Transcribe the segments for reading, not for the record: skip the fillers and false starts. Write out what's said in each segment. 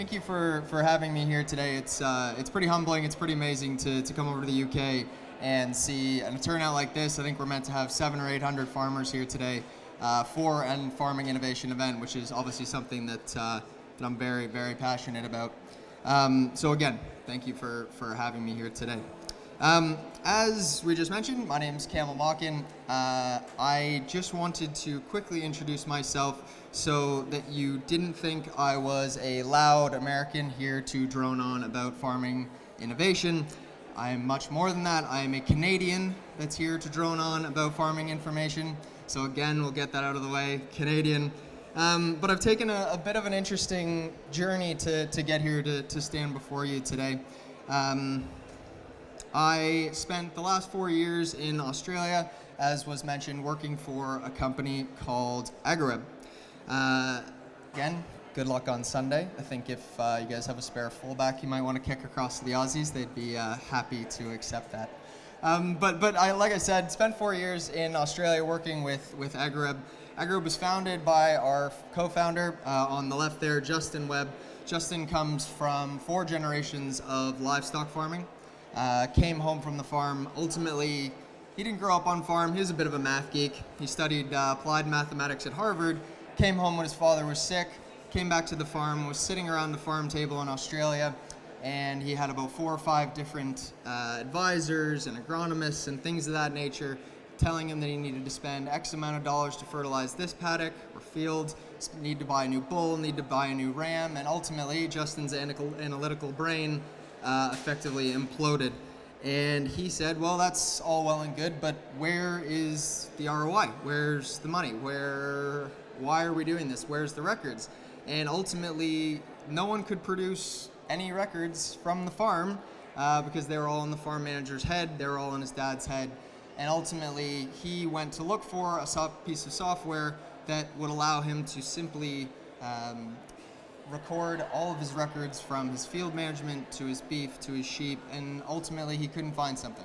Thank you for having me here today. It's pretty humbling. It's pretty amazing to come over to the UK and see a turnout like this. I think we're meant to have 700 or 800 farmers here today for a farming innovation event, which is obviously something that I'm very, very passionate about. So again, thank you for having me here today. As we just mentioned, my name is Campbell Mauchan. I just wanted to quickly introduce myself so that you didn't think I was a loud American here to drone on about farming innovation. I'm much more than that. I am a Canadian that's here to drone on about farming information. So again, we'll get that out of the way, Canadian. But I've taken a bit of an interesting journey to get here to stand before you today. I spent the last 4 years in Australia, as was mentioned, working for a company called AgriWebb. Again, good luck on Sunday. I think if you guys have a spare fullback you might want to kick across to the Aussies, they'd be happy to accept that. But I, like I said, spent 4 years in Australia working with AgriWebb. AgriWebb was founded by our co-founder on the left there, Justin Webb. Justin comes from 4 generations of livestock farming. Came home from the farm. Ultimately, he didn't grow up on farm. He was a bit of a math geek. He studied applied mathematics at Harvard, came home when his father was sick, came back to the farm, was sitting around the farm table in Australia, and he had about 4 or 5 different advisors and agronomists and things of that nature telling him that he needed to spend X amount of dollars to fertilize this paddock or field, need to buy a new bull, need to buy a new ram, and ultimately Justin's analytical brain effectively imploded. And he said, well, that's all well and good, but where is the ROI? Where's the money? Why are we doing this? Where's the records? And ultimately, no one could produce any records from the farm because they were all in the farm manager's head, they were all in his dad's head. And ultimately, he went to look for a piece of software that would allow him to simply record all of his records from his field management to his beef to his sheep, and ultimately he couldn't find something.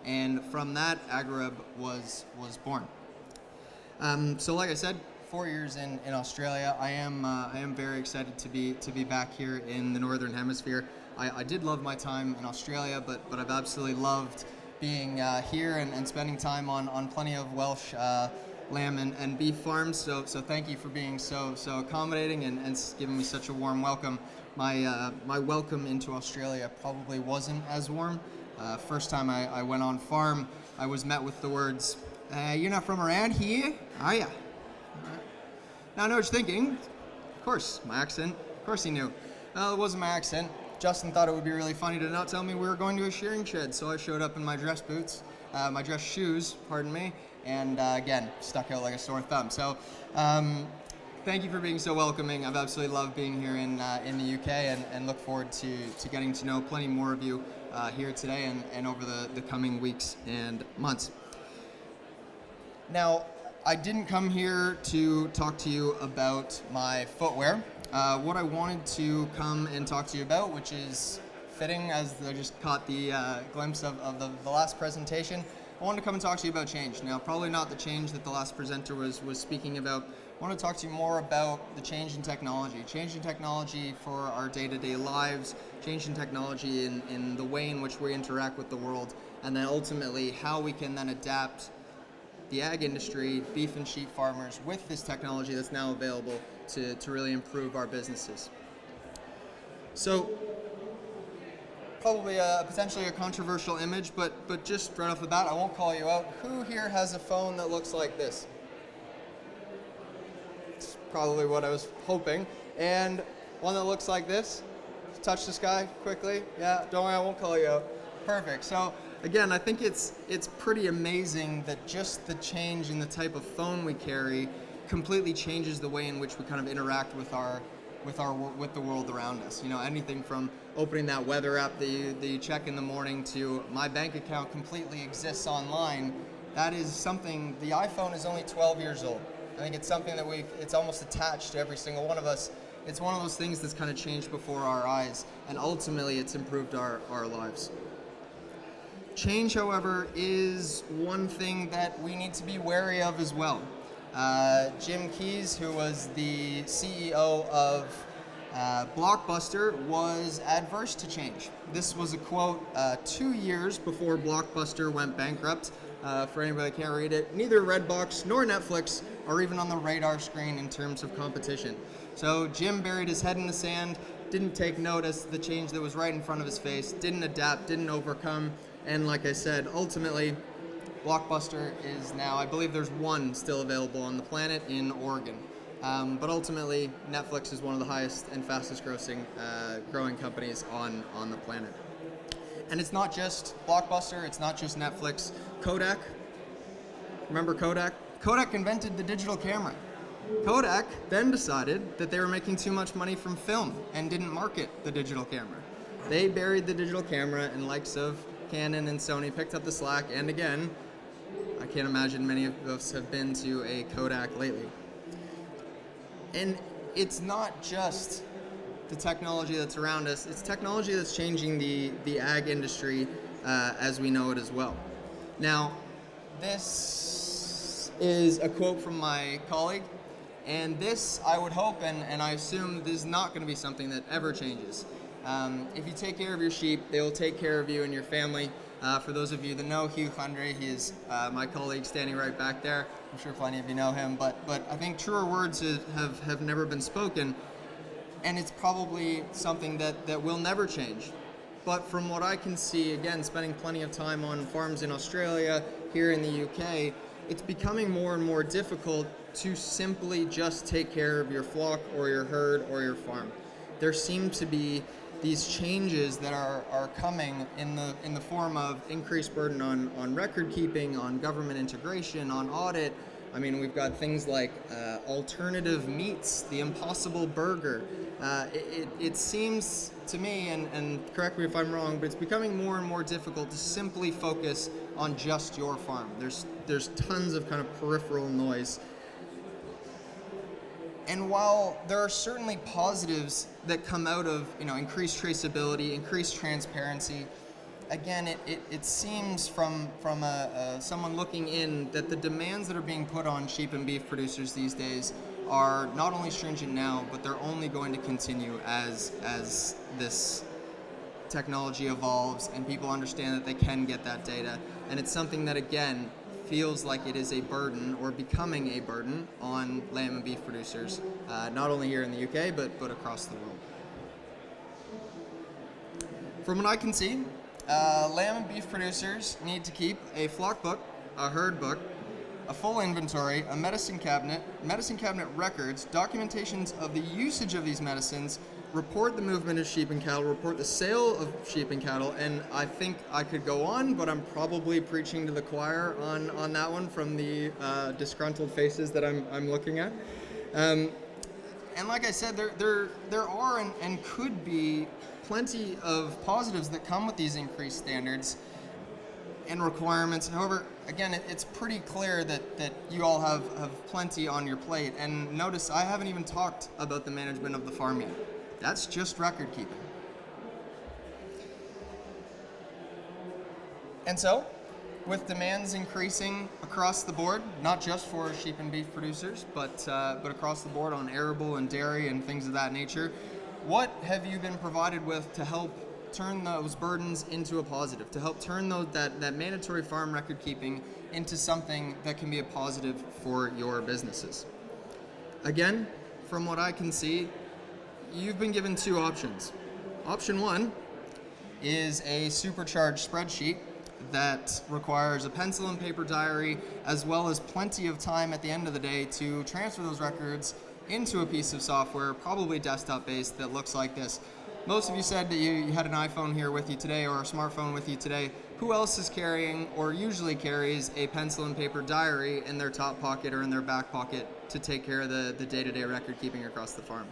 And from that, AgriWebb was born. So like I said, 4 years in Australia. I am very excited to be back here in the Northern Hemisphere. I did love my time in Australia, but I've absolutely loved being here and spending time on plenty of Welsh lamb and beef farms. So thank you for being so accommodating and giving me such a warm welcome. My welcome into Australia probably wasn't as warm. First time I went on farm, I was met with the words, "You're not from around here, are you?" Now I know what you're thinking. Of course, my accent. Of course he knew. Well, it wasn't my accent. Justin thought it would be really funny to not tell me we were going to a shearing shed, so I showed up in my dress boots, my dress shoes, pardon me, and again, stuck out like a sore thumb. So thank you for being so welcoming. I've absolutely loved being here in the UK and look forward to getting to know plenty more of you here today and over the coming weeks and months. Now, I didn't come here to talk to you about my footwear. What I wanted to come and talk to you about, which is fitting as I just caught the glimpse of the last presentation, I wanted to come and talk to you about change. Now, probably not the change that the last presenter was speaking about. I want to talk to you more about the change in technology for our day-to-day lives, change in technology in the way in which we interact with the world, and then ultimately how we can then adapt the ag industry, beef and sheep farmers, with this technology that's now available to really improve our businesses. So, probably potentially a controversial image, but just right off the bat, I won't call you out. Who here has a phone that looks like this? It's probably what I was hoping. And one that looks like this? Touch the sky quickly. Yeah, don't worry, I won't call you out. Perfect. So again, I think it's pretty amazing that just the change in the type of phone we carry completely changes the way in which we kind of interact with the world around us. You know, anything from opening that weather app that you check in the morning to my bank account completely exists online. That is something. The iPhone is only 12 years old. I think it's something that it's almost attached to every single one of us. It's one of those things that's kind of changed before our eyes, and ultimately it's improved our lives. Change, however, is one thing that we need to be wary of as well. Jim Keyes, who was the CEO of Blockbuster was adverse to change. This was a quote 2 years before Blockbuster went bankrupt. For anybody that can't read it, neither Redbox nor Netflix are even on the radar screen in terms of competition. So Jim buried his head in the sand, didn't take notice of the change that was right in front of his face, didn't adapt, didn't overcome, and like I said, ultimately, Blockbuster is now, I believe there's one still available on the planet in Oregon. But ultimately, Netflix is one of the highest and fastest growing companies on the planet. And it's not just Blockbuster, it's not just Netflix. Kodak, remember Kodak? Kodak invented the digital camera. Kodak then decided that they were making too much money from film and didn't market the digital camera. They buried the digital camera, and likes of Canon and Sony picked up the slack, and again, I can't imagine many of us have been to a Kodak lately. And it's not just the technology that's around us, it's technology that's changing the ag industry as we know it as well. Now, this is a quote from my colleague, and this, I would hope, and I assume this is not going to be something that ever changes. If you take care of your sheep, they will take care of you and your family. For those of you that know Hugh Hundrey, he is my colleague standing right back there. I'm sure plenty of you know him, but I think truer words have never been spoken, and it's probably something that will never change. But from what I can see, again, spending plenty of time on farms in Australia, here in the UK, it's becoming more and more difficult to simply just take care of your flock or your herd or your farm. There seem to be these changes that are coming in the form of increased burden on record keeping, on government integration, on audit. I mean, we've got things like alternative meats, the Impossible Burger. It seems to me, and correct me if I'm wrong, but it's becoming more and more difficult to simply focus on just your farm. There's tons of kind of peripheral noise. And while there are certainly positives that come out of increased traceability, increased transparency, again, it seems from someone looking in that the demands that are being put on sheep and beef producers these days are not only stringent now, but they're only going to continue as this technology evolves and people understand that they can get that data. And it's something that, again, feels like it is a burden or becoming a burden on lamb and beef producers, not only here in the UK, but across the world. From what I can see, lamb and beef producers need to keep a flock book, a herd book, a full inventory, a medicine cabinet records, documentations of the usage of these medicines, report the movement of sheep and cattle, report the sale of sheep and cattle, and I think I could go on, but I'm probably preaching to the choir on that one from the disgruntled faces that I'm looking at. And like I said, there are and could be plenty of positives that come with these increased standards and requirements. However, again, it's pretty clear that you all have plenty on your plate. And notice I haven't even talked about the management of the farm yet. That's just record keeping. And so, with demands increasing across the board, not just for sheep and beef producers, but across the board on arable and dairy and things of that nature, what have you been provided with to help turn those burdens into a positive, to help turn that mandatory farm record keeping into something that can be a positive for your businesses? Again, from what I can see, you've been given two options. Option one is a supercharged spreadsheet that requires a pencil and paper diary, as well as plenty of time at the end of the day to transfer those records into a piece of software, probably desktop-based, that looks like this. Most of you said that you had an iPhone here with you today or a smartphone with you today. Who else is carrying or usually carries a pencil and paper diary in their top pocket or in their back pocket to take care of the day-to-day record keeping across the farm?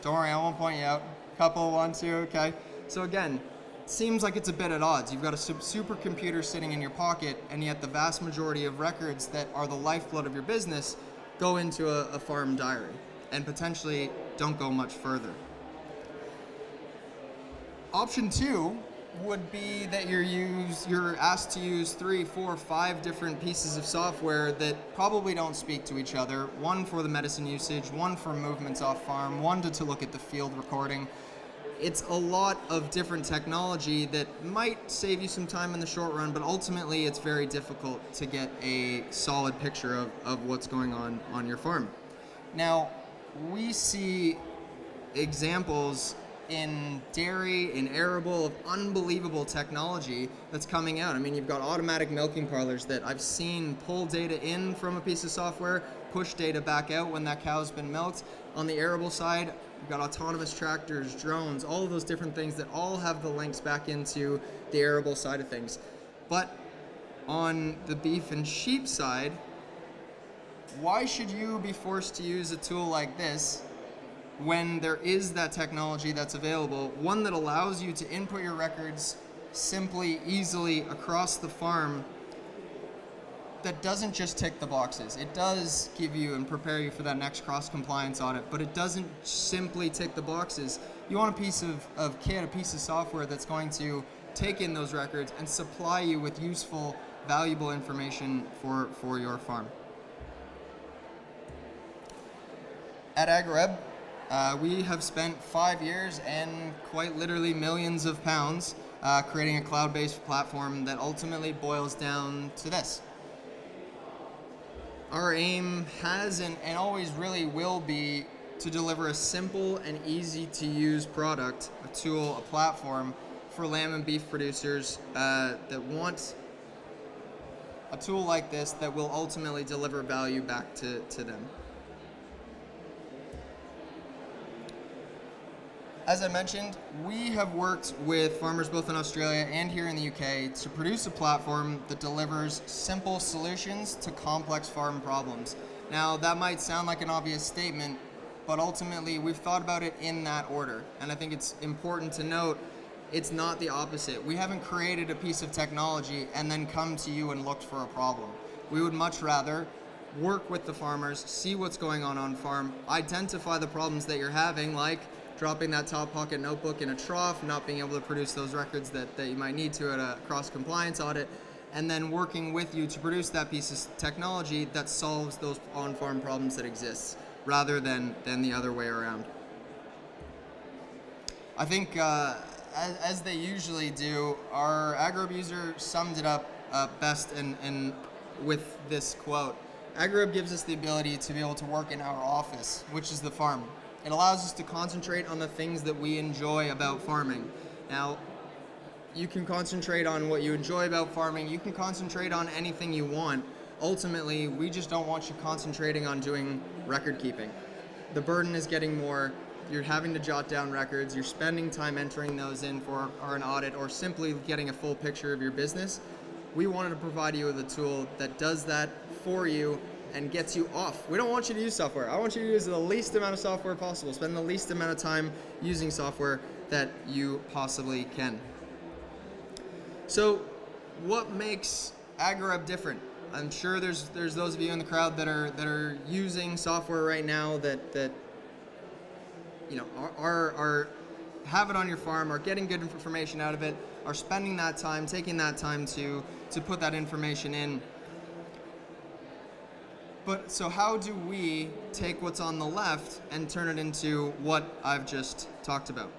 Don't worry, I won't point you out. Couple, one, two, okay. So again, it seems like it's a bit at odds. You've got a supercomputer sitting in your pocket, and yet the vast majority of records that are the lifeblood of your business go into a farm diary and potentially don't go much further. Option two would be that you're asked to use 3, 4, 5 different pieces of software that probably don't speak to each other. One for the medicine usage, one for movements off farm, one to look at the field recording. It's a lot of different technology that might save you some time in the short run, but ultimately it's very difficult to get a solid picture of what's going on your farm. Now, we see examples in dairy, in arable, of unbelievable technology that's coming out. I mean, you've got automatic milking parlors that I've seen pull data in from a piece of software, push data back out when that cow's been milked. On the arable side, you've got autonomous tractors, drones, all of those different things that all have the links back into the arable side of things. But on the beef and sheep side, why should you be forced to use a tool like this when there is that technology that's available, one that allows you to input your records simply, easily across the farm, that doesn't just tick the boxes. It does give you and prepare you for that next cross-compliance audit, but it doesn't simply tick the boxes. You want a piece of kit, a piece of software that's going to take in those records and supply you with useful, valuable information for your farm. At AgriWebb, we have spent 5 years and quite literally millions of pounds creating a cloud-based platform that ultimately boils down to this. Our aim has and always really will be to deliver a simple and easy to use product, a tool, a platform for lamb and beef producers that want a tool like this that will ultimately deliver value back to them. As I mentioned, we have worked with farmers both in Australia and here in the UK to produce a platform that delivers simple solutions to complex farm problems. Now, that might sound like an obvious statement, but ultimately we've thought about it in that order. And I think it's important to note it's not the opposite. We haven't created a piece of technology and then come to you and looked for a problem. We would much rather work with the farmers, see what's going on farm, identify the problems that you're having, like dropping that top pocket notebook in a trough, not being able to produce those records that you might need to at a cross-compliance audit, and then working with you to produce that piece of technology that solves those on-farm problems that exist, rather than the other way around. I think, as they usually do, our AgriWebb user summed it up best and with this quote. AgriWebb gives us the ability to be able to work in our office, which is the farm. It allows us to concentrate on the things that we enjoy about farming. Now, you can concentrate on what you enjoy about farming. You can concentrate on anything you want. Ultimately, we just don't want you concentrating on doing record keeping. The burden is getting more. You're having to jot down records. You're spending time entering those in for an audit or simply getting a full picture of your business. We wanted to provide you with a tool that does that for you and gets you off. We don't want you to use software. I want you to use the least amount of software possible. Spend the least amount of time using software that you possibly can. So, what makes AgriWebb different? I'm sure there's those of you in the crowd that are using software right now that you know are have it on your farm, are getting good information out of it, are spending that time, taking that time to put that information in. But so how do we take what's on the left and turn it into what I've just talked about?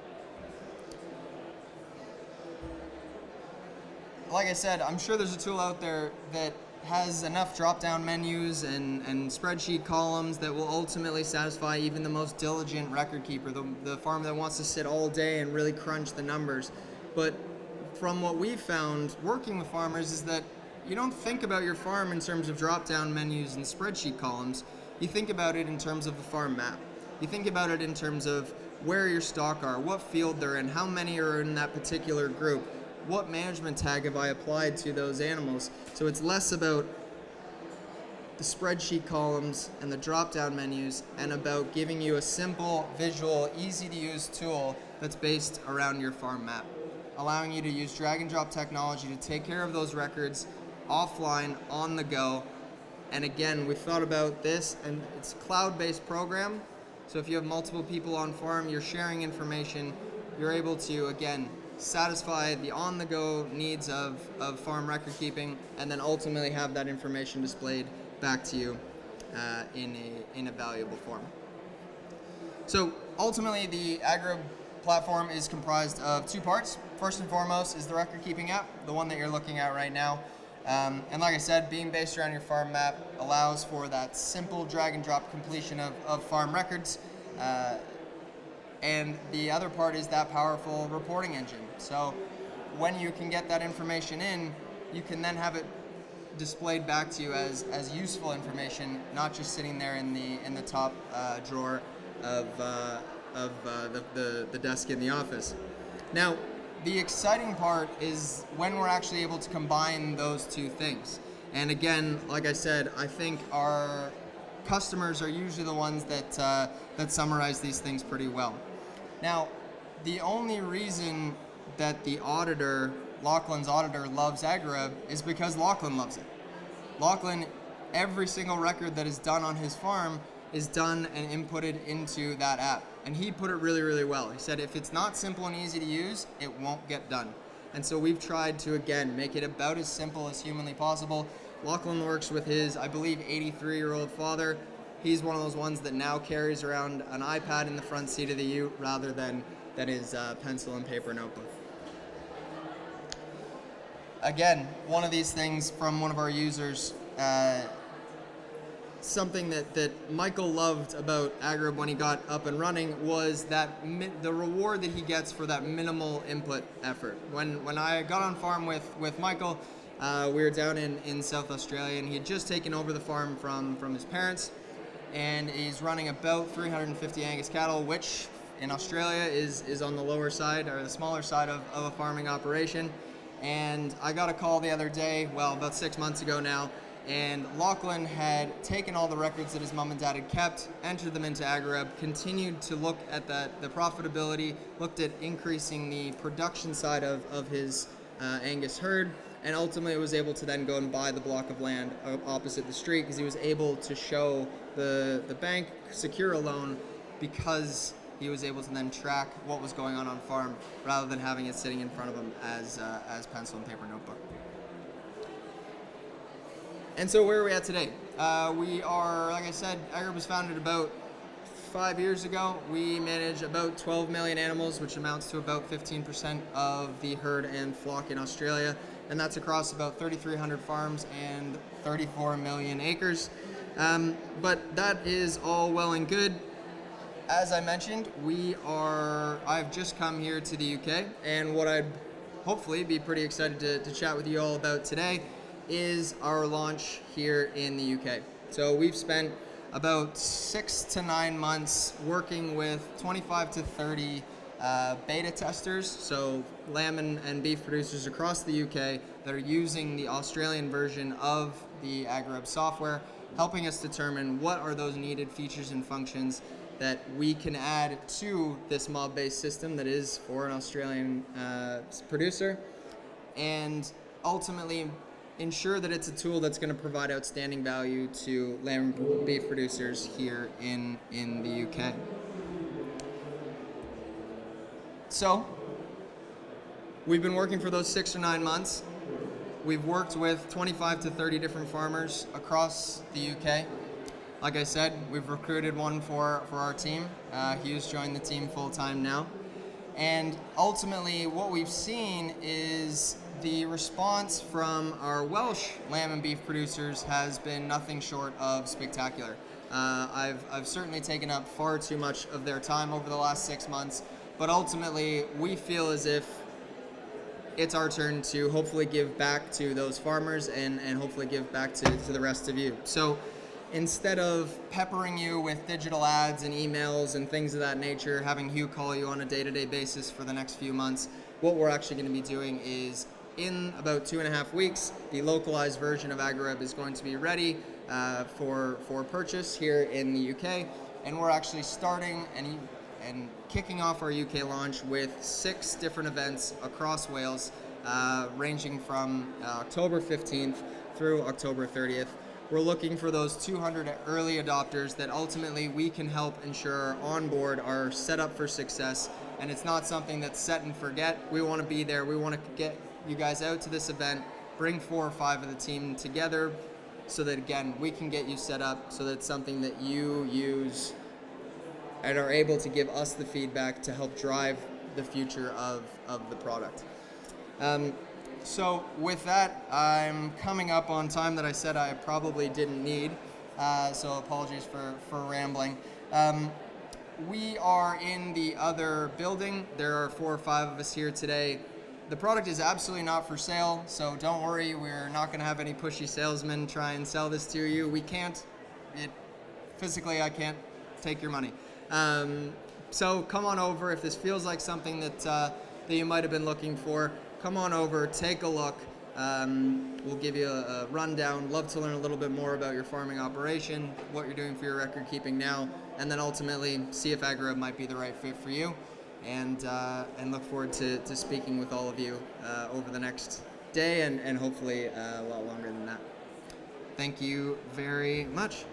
Like I said, I'm sure there's a tool out there that has enough drop-down menus and spreadsheet columns that will ultimately satisfy even the most diligent record keeper, the farmer that wants to sit all day and really crunch the numbers. But from what we've found working with farmers is that you don't think about your farm in terms of drop-down menus and spreadsheet columns. You think about it in terms of the farm map. You think about it in terms of where your stock are, what field they're in, how many are in that particular group, what management tag have I applied to those animals. So it's less about the spreadsheet columns and the drop-down menus and about giving you a simple, visual, easy-to-use tool that's based around your farm map, allowing you to use drag-and-drop technology to take care of those records offline, on the go. And again, we thought about this, and it's a cloud-based program. So if you have multiple people on farm, you're sharing information, you're able to, again, satisfy the on-the-go needs of farm record keeping, and then ultimately have that information displayed back to you in a valuable form. So ultimately, the AgriWebb platform is comprised of two parts. First and foremost is the record keeping app, the one that you're looking at right now. And like I said, being based around your farm map allows for that simple drag and drop completion of farm records. And the other part is that powerful reporting engine. So when you can get that information in, you can then have it displayed back to you as useful information, not just sitting there in the top drawer of the desk in the office. Now, the exciting part is when we're actually able to combine those two things. And again, like I said, I think our customers are usually the ones that summarize these things pretty well. Now, the only reason that the auditor, Lachlan's auditor, loves AgriWebb is because Lachlan loves it. Lachlan, every single record that is done on his farm is done and inputted into that app. And he put it really, really well. He said if it's not simple and easy to use, it won't get done. And so we've tried to, again, make it about as simple as humanly possible. Lachlan works with his, I believe, 83-year-old father. He's one of those ones that now carries around an iPad in the front seat of the ute rather than his pencil and paper notebook. Again, one of these things from one of our users, something that Michael loved about AgriWebb when he got up and running was that the reward that he gets for that minimal input effort. When I got on farm with Michael, we were down in South Australia, and he had just taken over the farm from his parents, and he's running about 350 Angus cattle, which in Australia is on the lower side, or the smaller side of a farming operation. And I got a call the other day, well, about 6 months ago now, and Lachlan had taken all the records that his mom and dad had kept, entered them into AgriWebb, continued to look at the profitability, looked at increasing the production side of his Angus herd, and ultimately was able to then go and buy the block of land opposite the street because he was able to show the bank secure a loan because he was able to then track what was going on farm rather than having it sitting in front of him as pencil and paper notebook. And so where are we at today? We are, like I said, AgriWebb was founded about 5 years ago. We manage about 12 million animals, which amounts to about 15% of the herd and flock in Australia. And that's across about 3,300 farms and 34 million acres. But that is all well and good. As I mentioned, I've just come here to the UK, and what I'd hopefully be pretty excited to chat with you all about today is our launch here in the UK. So we've spent about 6 to 9 months working with 25 to 30 beta testers, so lamb and beef producers across the UK that are using the Australian version of the AgriWebb software, helping us determine what are those needed features and functions that we can add to this mob-based system that is for an Australian producer, and ultimately ensure that it's a tool that's going to provide outstanding value to lamb and beef producers here in the UK. So, we've been working for those 6 or 9 months. We've worked with 25 to 30 different farmers across the UK. Like I said, we've recruited one for our team. Hugh's joined the team full-time now. And ultimately, what we've seen is the response from our Welsh lamb and beef producers has been nothing short of spectacular. I've certainly taken up far too much of their time over the last 6 months, but ultimately, we feel as if it's our turn to hopefully give back to those farmers and hopefully give back to the rest of you. So, instead of peppering you with digital ads and emails and things of that nature, having Hugh call you on a day-to-day basis for the next few months, what we're actually going to be doing is in about 2.5 weeks, the localized version of AgriWebb is going to be ready for purchase here in the UK, and we're actually starting and kicking off our UK launch with 6 different events across Wales, ranging from October 15th through October 30th. We're looking for those 200 early adopters that ultimately we can help ensure on board are set up for success and it's not something that's set and forget. We want to be there. We want to get you guys out to this event, bring 4 or 5 of the team together so that, again, we can get you set up so that it's something that you use and are able to give us the feedback to help drive the future of the product. So with that, I'm coming up on time that I said I probably didn't need, so apologies for rambling. We are in the other building. There are 4 or 5 of us here today. The product is absolutely not for sale, so don't worry, we're not going to have any pushy salesmen try and sell this to you. We can't. Physically, I can't take your money. So come on over. If this feels like something that you might have been looking for, come on over, take a look. We'll give you a rundown. Love to learn a little bit more about your farming operation, what you're doing for your record keeping now, and then ultimately see if AgriWebb might be the right fit for you. And look forward to speaking with all of you over the next day and hopefully a lot longer than that. Thank you very much.